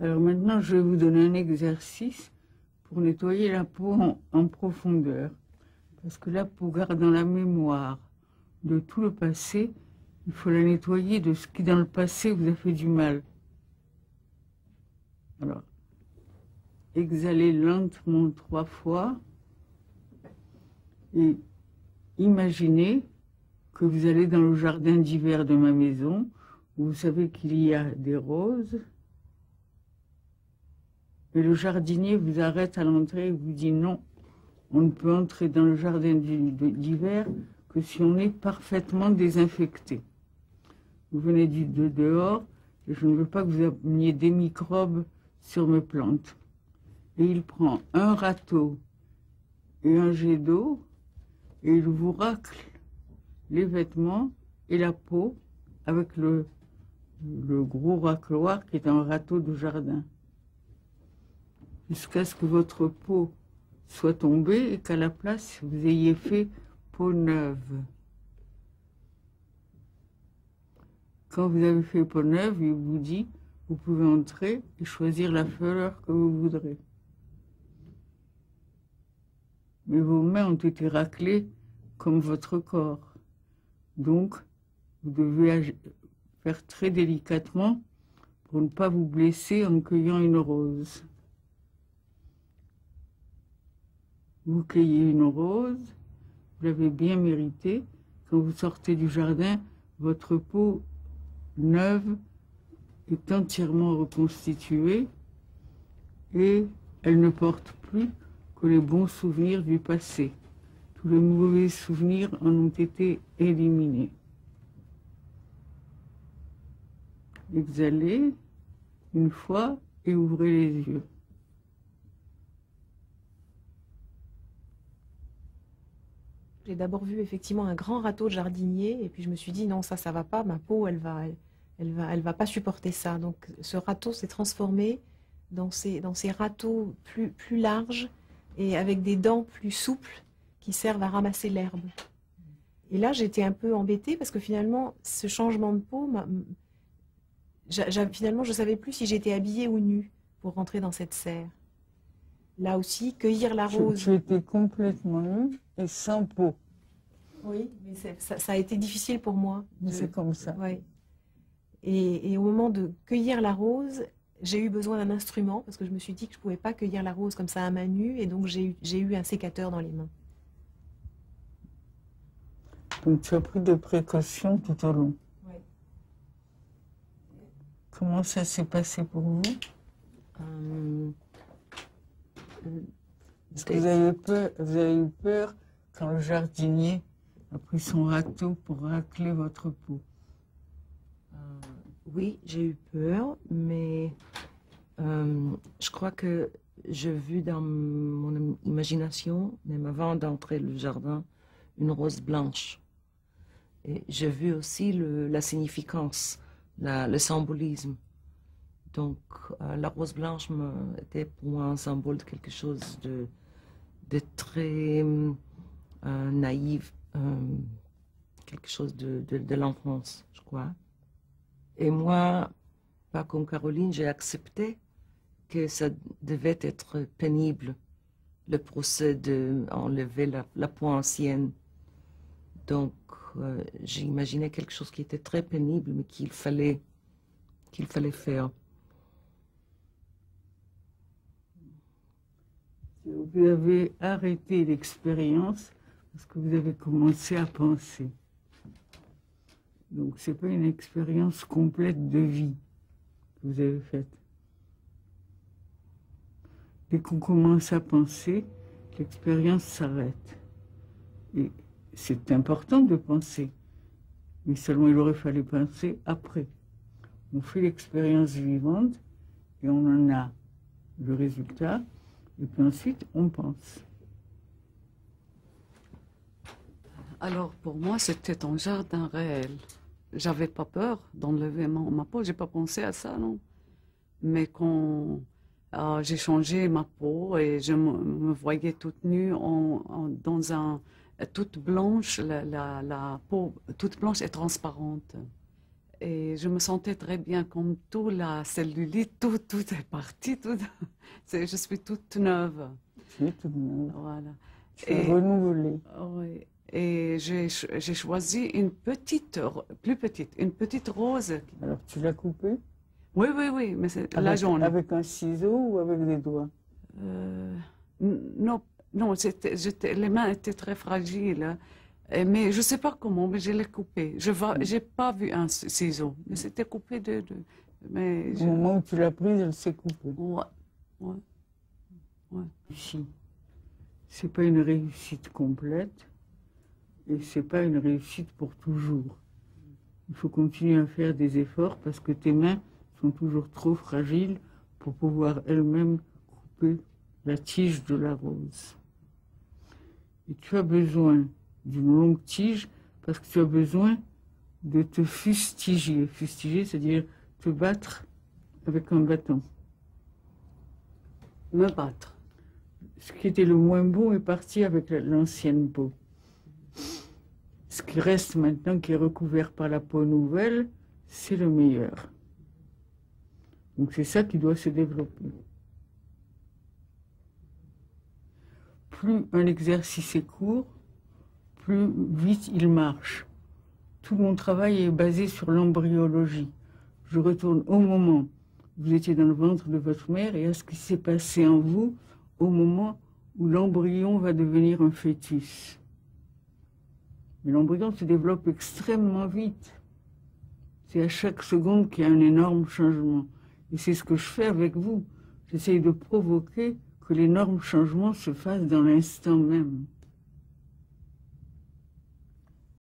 Alors maintenant, je vais vous donner un exercice pour nettoyer la peau en profondeur. Parce que la peau garde dans la mémoire de tout le passé. Il faut la nettoyer de ce qui dans le passé vous a fait du mal. Alors, exhalez lentement 3 fois et imaginez que vous allez dans le jardin d'hiver de ma maison où vous savez qu'il y a des roses. Et le jardinier vous arrête à l'entrée et vous dit non, on ne peut entrer dans le jardin d'hiver que si on est parfaitement désinfecté. Vous venez de dehors et je ne veux pas que vous ameniez des microbes sur mes plantes. Et il prend un râteau et un jet d'eau et il vous racle les vêtements et la peau avec le gros racloir qui est un râteau de jardin. Jusqu'à ce que votre peau soit tombée et qu'à la place, vous ayez fait peau neuve. Quand vous avez fait peau neuve, il vous dit, vous pouvez entrer et choisir la fleur que vous voudrez. Mais vos mains ont été raclées comme votre corps. Donc, vous devez faire très délicatement pour ne pas vous blesser en cueillant une rose. Vous cueillez une rose, vous l'avez bien méritée. Quand vous sortez du jardin, votre peau neuve est entièrement reconstituée et elle ne porte plus que les bons souvenirs du passé. Tous les mauvais souvenirs en ont été éliminés. Exhalez une fois et ouvrez les yeux. J'ai d'abord vu effectivement un grand râteau de jardinier et puis je me suis dit non, ça va pas, ma peau elle va pas supporter ça. Donc ce râteau s'est transformé dans ces râteaux plus larges et avec des dents plus souples qui servent à ramasser l'herbe. Et là j'étais un peu embêtée parce que finalement ce changement de peau, finalement je savais plus si j'étais habillée ou nue pour rentrer dans cette serre. Là aussi, cueillir la rose. Tu étais complètement nue et sans peau. Oui, mais ça a été difficile pour moi. C'est comme ça. Ouais. Et au moment de cueillir la rose, j'ai eu besoin d'un instrument parce que je me suis dit que je ne pouvais pas cueillir la rose comme ça à main nue et donc j'ai eu un sécateur dans les mains. Donc tu as pris des précautions tout au long. Oui. Comment ça s'est passé pour vous? Est-ce que vous avez eu peur quand le jardinier a pris son râteau pour racler votre peau? Oui, j'ai eu peur, mais je crois que j'ai vu dans mon imagination, même avant d'entrer le jardin, une rose blanche. Et j'ai vu aussi la significance, le symbolisme. Donc, la rose blanche était pour moi un symbole de quelque chose de très naïf, quelque chose de l'enfance, je crois. Et moi, pas comme Caroline, j'ai accepté que ça devait être pénible, le procès d'enlever la peau ancienne. Donc, j'ai imaginé quelque chose qui était très pénible, mais qu'il fallait faire. Vous avez arrêté l'expérience parce que vous avez commencé à penser. Donc, ce n'est pas une expérience complète de vie que vous avez faite. Dès qu'on commence à penser, l'expérience s'arrête. Et c'est important de penser, mais seulement il aurait fallu penser après. On fait l'expérience vivante et on en a le résultat. Et puis ensuite, on pense. Alors, pour moi, c'était un jardin réel. J'avais pas peur d'enlever ma peau, j'ai pas pensé à ça, non. Mais quand j'ai changé ma peau et je me voyais toute nue toute blanche, la peau toute blanche et transparente. Et je me sentais très bien, comme tout la cellulite, tout est parti, je suis toute neuve. Tu es toute neuve. Voilà. Tu es renouvelée. Oui. Et j'ai choisi une plus petite, une petite rose. Alors, tu l'as coupée? Oui, mais c'est la jaune. Avec un ciseau ou avec des doigts? Non, les mains étaient très fragiles. Mais je ne sais pas comment, mais je l'ai coupé. Je n'ai pas vu un ciseau, mais c'était coupé mais Au moment où tu l'as prise, elle s'est coupée. Ouais. Ici, ce n'est pas une réussite complète et ce n'est pas une réussite pour toujours. Il faut continuer à faire des efforts parce que tes mains sont toujours trop fragiles pour pouvoir elles-mêmes couper la tige de la rose. Et tu as besoin d'une longue tige parce que tu as besoin de te fustiger. Fustiger, c'est-à-dire te battre avec un bâton. Me battre. Ce qui était le moins beau est parti avec l'ancienne peau. Ce qui reste maintenant, qui est recouvert par la peau nouvelle, c'est le meilleur. Donc c'est ça qui doit se développer. Plus un exercice est court, plus vite il marche. Tout mon travail est basé sur l'embryologie. Je retourne au moment où vous étiez dans le ventre de votre mère et à ce qui s'est passé en vous au moment où l'embryon va devenir un fœtus. Mais l'embryon se développe extrêmement vite. C'est à chaque seconde qu'il y a un énorme changement. Et c'est ce que je fais avec vous. J'essaye de provoquer que l'énorme changement se fasse dans l'instant même.